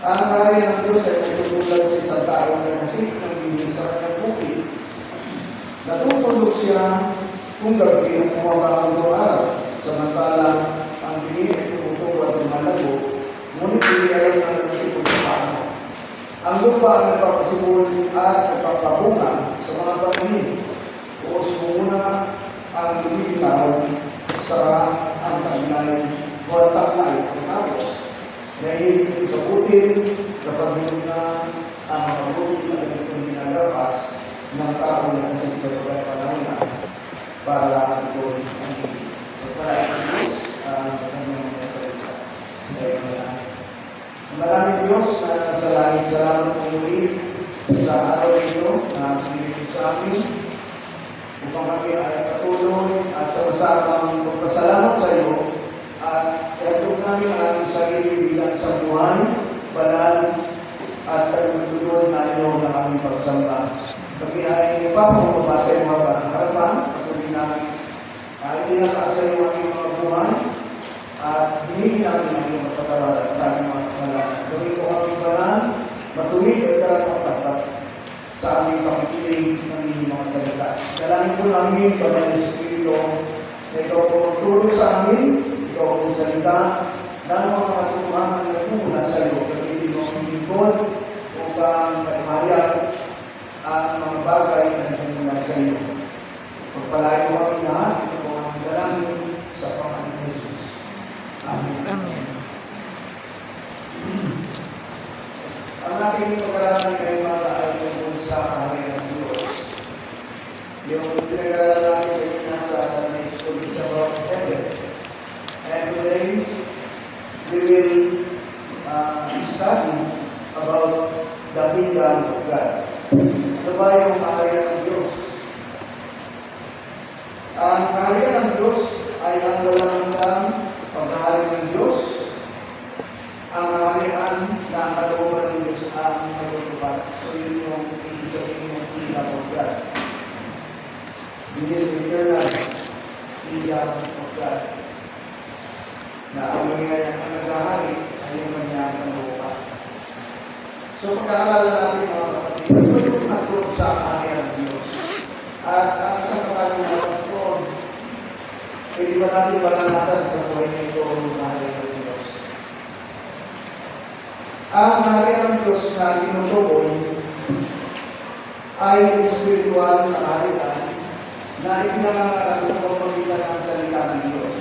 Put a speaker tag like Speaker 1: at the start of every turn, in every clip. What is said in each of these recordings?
Speaker 1: Ang kaharian ng Diyos ay natutulad sa isang taong nanasik ng bihing sa kanyang bukid. Natutulog siya kung gabi ang kumabang araw, samantalang ang bihing ay tumutubo at lumalago, ngunit hindi alam na nagsipon sa paano. Ang lupa ay nagpapasibol at nagpapabunga sa mga pananim. Buos muna ang lumilitaw sa ang taglay o ang taglay ng tapos. Nahihilig sa butil kapag yun na ang mabuti na itong ginagapas ng tao na nasa sa panahon na para ito ang pagpalain ng Diyos ang kanyang mga salita. Maraming Diyos na nasa langit, salamat po muli sa araw ito na sinilip sa amin upang kami ay patuloy at sama-samang magpasalamat sa iyo at iatog namin ang sarili bilang sambuhan, banal at pagmutulod na iyo na aming pagsamba. Kami ay ipapumaba sa iyo mga harapan, patuloy namin hindi nakasa iyo ang aming mga buhay at hindi namin ang iyong magpatawaran sa aming mga kasalanan. Gawin ko aming banal, matuwid at karapang-tapat sa aming pakikinig ng inyong mga salita. Dalangin po namin, Banal na Espiritu, na ikaw po magtulong sa amin, ikaw po salita, ng mga katutuhan na nagmumula sa iyo, kapitid mo ang lingkod upang mahayag ang mga bagay na nagmumula sa iyo. Pagpalain mo kami lahat, ito po ang dalangin sa Panginoon Jesus. Amen.
Speaker 2: Amen.
Speaker 1: Ang ating pag-aralan ay mga ay tungkol sa kaharian ng Diyos. Yung pinag-aralan natin ay nasa Sunday School about heaven. And today, we will study about the kingdom of God. Ano ba yung kaharian ng Diyos? Ang kaharian ng Diyos ay ang walang hanggang paghahari ng Diyos. Ang kaharian na ang kalooban ng Diyos ang matutupad. So yun yung ibig sabihin ng kingdom of God. This is the eternal kingdom of God. Na ang mangyayang ang naghahari ay yung kanyang kalooban. So pagkakaroon natin mga kapatid, ito yung natulog sa kaharian ng Diyos. At ang isang kapatid na pastor, pwede ba natin malanasan sa buhay na ito ang kaharian ng Diyos? Ang kaharian ng Diyos na tinutukoy ay spiritual na kaharian na ipinangangaral sa pamamagitan ng salita ng Diyos.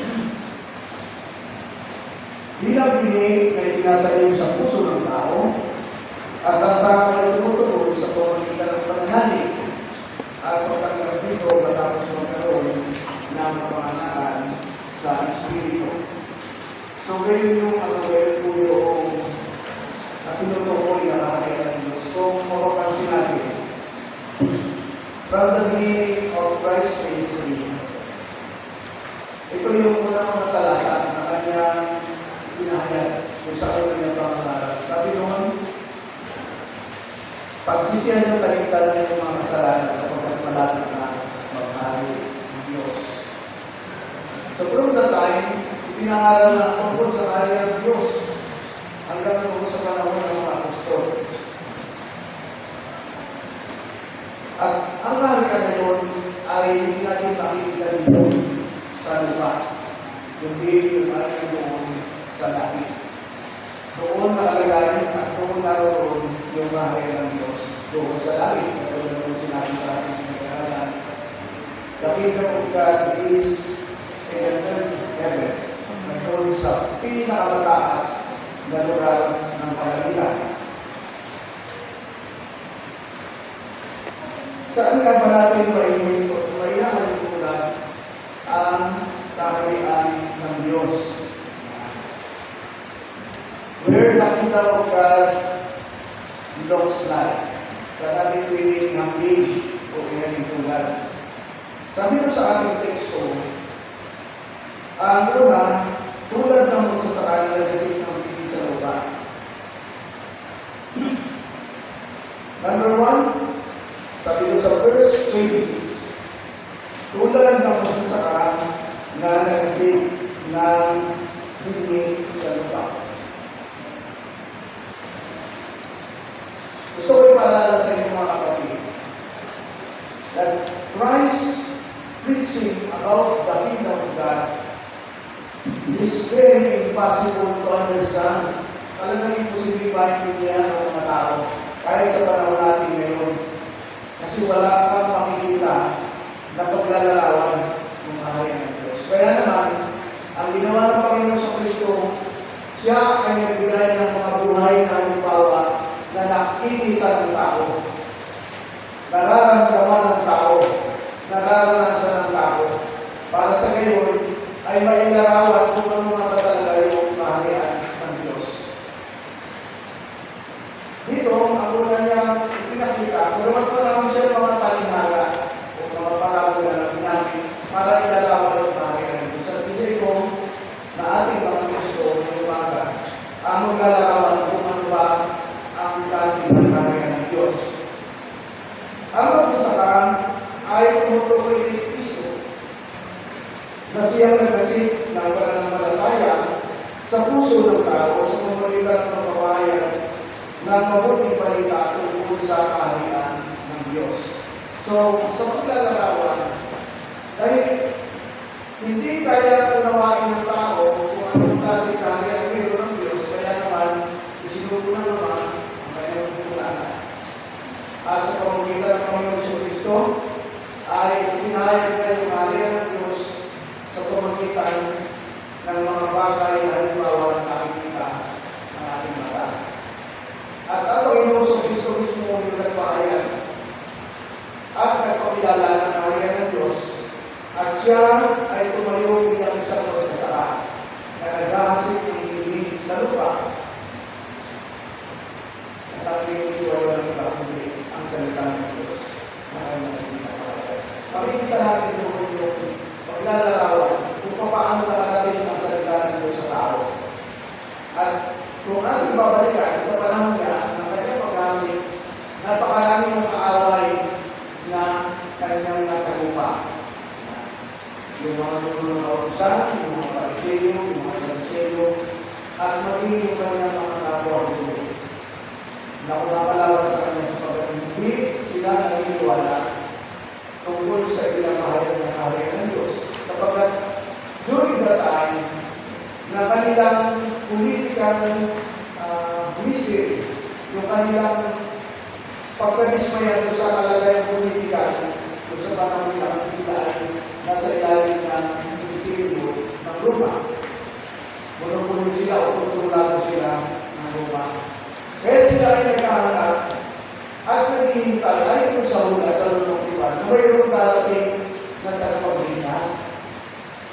Speaker 1: Bilang binig na itinatayo sa puso ng tao at ang tao ay tumutukoy sa pamamagitan ng pananalig at pagkakarap dito matapos magkaroon ng pamahalaan sa Espiritu. So, ngayon yung ngayon po yung tinutukoy na kaharian ng Diyos. Kung mapapansin natin, from the beginning of Christ's ministry, ito yung unang mga talata na kanyang pinahayag kung saan kanyang pangaral. Sabi noon, pagsisihan ng taliktaran ng mga kasalanan sa pagkakmalapit na maghari ng Diyos. So from that time, ipinangaral na tungkol sa kaharian ng Diyos hanggang tungkol sa panahon ng mga apostol. At ang kaharian na yun ay hindi natin makikita dito sa lupa. Kundi yung ay doon sa langit. Doon nakalagay at doon naroon yung kaharian ng Diyos. Doon sa langit. Doon na doon sinabi sa ating pinag-aralan. The kingdom of God is in the heaven. Doon sa pinakamataas na lugar ng palagilan. Saan ka ba natin mailangalutulan ang kaharian ng Diyos? Where the kingdom of God looks like. Kaya natin pwedeng hambing o ihalitulan. Sabi ko sa ating teksto, ang una, tulad ng magsasakal na gasip ng pili sa lupa. Number 1, sabi ko sa verse 26, tulad ng magsasakal na nagasip ng pili sa lupa. paalala sa inyo mga kapatid that Christ preaching about the kingdom of God is very impossible to understand. Talagang imposible maintindihan ng mga tao kahit sa panahon natin ngayon. Kasi wala kang makikita na paglalarawan ng kaharian ng Diyos. Kaya naman, ang ginawa ng Panginoon sa Kristo, siya ay nagbigay ng mga buhay na halimbawa na nakikita ng tao, nararamdaman ng tao, nararanasan ng tao, para sa gayon ay mailarawan kung ano nga ba talaga yung kaharian ng Diyos. Dito, ang una niyang ipinakita, pero magparami siya ng mga talinghaga o mga parabola na ginamit para ilarawan yung kaharian ng Diyos. At isa ito na ating mga Kristo ng umaga ang maglalarawan kung ano ba ang klase ng kaharian ng Diyos. Ang magsasaka ay tumutukoy kay Kristo na siyang nagkasip ng pananampalataya sa puso ng tao sa pamamagitan ng pagpapahayag ng mabuting balita tungkol sa kaharian ng Diyos. So, sa paglalarawan, dahil hindi kaya unawain ng tao kung anong klase kaharian meron ng Diyos, kaya naman isinuko na naman ang kanyang pagkulanan. At sa pamamagitan ng Panginoon Kristo, ay pinahayag na yung kaharian ng Diyos sa pamamagitan ng mga bagay na halimbawa na nakikita ng ating mata. At ang Panginoon Kristo mismo yung nagpahayag at nagpakilala ng kaharian ng Diyos, at siya ay tumayo bilang isang magsasaka na naghahasik ng ibig sa lupa. At ang pinitiwa ng iba kundi ang salita ng Diyos na ay nakikita kaharian. Makikita natin doon yung paglalarawan kung paano nakarating ang salita ng Diyos sa tao. At kung ating babalikan sa panahon niya ng kanyang paghasik, napakarami ng kaaway na kanyang nasa lupa. Yung mga nunong kautusan, yung mga pariseyo, yung mga saduseyo, at maging yung kanyang mga kapwa-hulo na kumapalawan sa kanya sapagkat hindi sila naniniwala tungkol sa pinapahayag ng kaharian ng Diyos. Sapagkat during that time, na kanilang political misery, yung kanilang pagkadismaya sa kalagayang politikal, kung sa panahon nila kasi sila ay nasa ilalim ng imperyo ng Roma. Monopoly sila o kontrolado sila ng Roma. Kaya sila ay nagkahanap at naghihintay ay kung sa hula sa lunong iban na mayroong darating na tagapagligtas.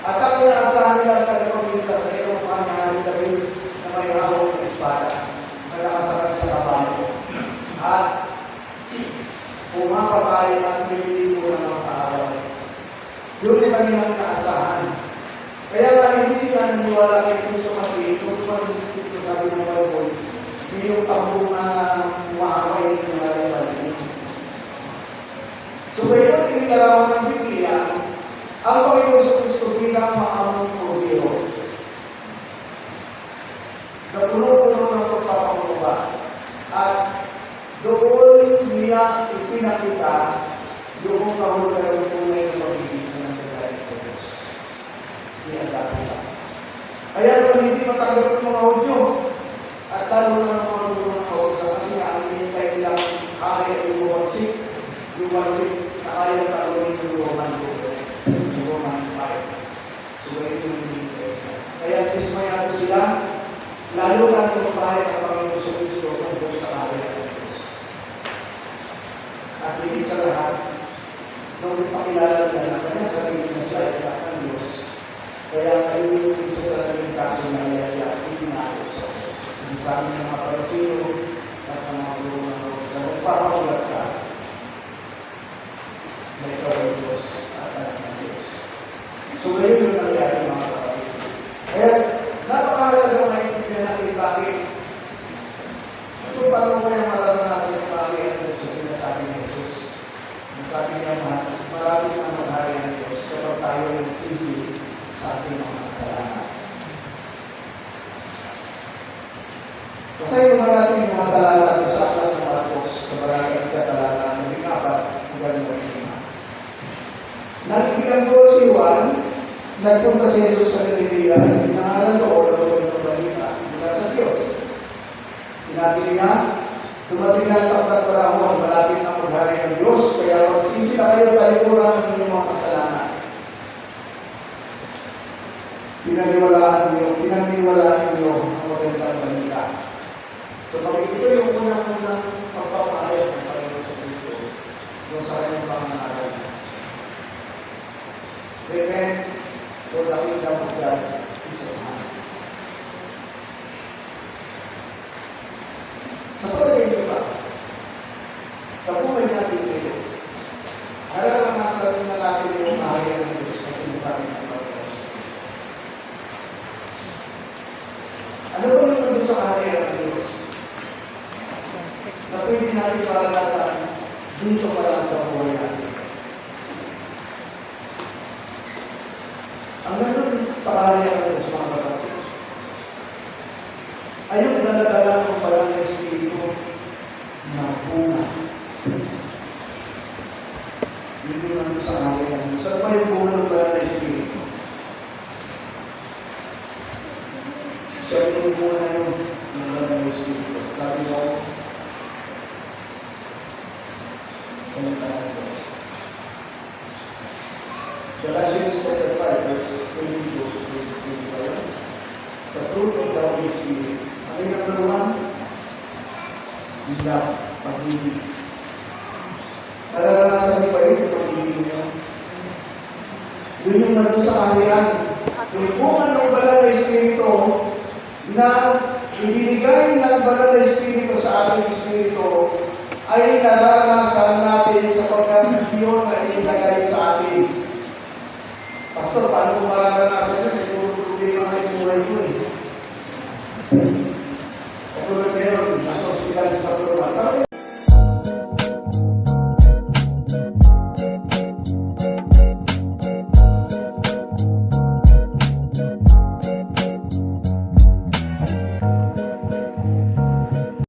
Speaker 1: At ang inaasahan nila ang tagapagligtas sa iyong pangahan na may hawak ng espada na nakasakay sa kabayo. At pumapatay at nililigo ng mga kaaway. Yun ay kanilang inaasahan. Kaya nga hindi sila naniwala kay Kristo kasi kung tumatisip ito sabi ng Bible, hindi yung tambong na umaaway hindi nila yung so ngayon, inilarawan ng Biblia ang Panginoon sa Kristo bilang maamong Kordero na puno-puno ng pagpapakumbaba. At doon niya ipinakita yung kahulugan ng tunay na pag-ibig ng nagkakaroon sa Diyos. Kaya kung hindi matanggap ng mga audio, at lalo na ng mga gusto ng kausa, kasi nga ang hinintay nilang kaya yung buwagsik, yung walwik na kaya talunin yung Roman 5. So, ito yung hinintay. Kaya dismayado sila, lalo na kung bahaya ang Panginoon sa Kristo tungkol sa kaharian ng Diyos. At hindi sa lahat, nung ipakilala nila na kanya sarili na siya ay anak ng Diyos, kaya kayo yung isa sa naging kaso na kaya siya ipinako sa Diyos. Kasi sa amin ng mga parasiyo at sa mga guru ng Diyos, na magpapakulat ka na ikaw ay Diyos at anak ng Diyos. So, ngayon yung nangyari mga kapatid. Kaya, napakahalaga maintindihan natin bakit. So, paano kaya mararanasan yung kaharian ng Diyos sa sinasabi ni Jesus? Sabi niya, marami ang magharian ng Diyos kapag tayo ay nagsisi sa ating mga kasalanan. Basahin naman natin yung mga talala sa aklat ng Marcos, kabarata si Juan, nagpunta si Jesus sa Galilea, pinangalan doon ang magandang balita mula sa Diyos. Sinabi niya, dumating na ang tapat panahon, malapit na maghari ang Diyos, kaya magsisi na kayo palikuran ng inyong mga kasalanan. Pinaniwalaan niyo ang magandang balita. So, ito yung unang-unang pagpapahayag ng Panginoon sa Kristo yung sa kanyang pangangaral. Repent, for the kingdom of God is at hand. Sa palagay niyo ba, sa buhay natin ngayon, nararanasan na natin yung kahayag ng Diyos na sinasabi ng Panginoon. Ano ba yung nandun sa kahayag ng Diyos? Na pwede natin maranasan dito pa lang sa buhay natin. Ang nandun sa kahayag ng Diyos, mga kapatid, ay yung daladala ng parang Espiritu na bunga. Yun yung nandun sa kahayag ng Diyos. Ano ba yung bunga ng parang Espiritu? Siya yung bunga na yun ng parang Espiritu. Sabi mo, Galatians chapter 5, verse 22 to 25. The fruit of the Holy Spirit. Ano yung number 1? Is love, pag-ibig. Nararanasan niyo ba yun, pag-ibig niyo? Yun yung nandun sa kahayag. Yung bunga ng banal na Espiritu na ibinigay ng banal na Espiritu sa ating Espiritu ay nararanasan natin sapagkat yun na inilagay sa atin. Pastor, paano kung mararanasan yun? Siguro problema na yung buhay ko eh. Katulad ngayon, nasa hospital si Pastor Juan. Parang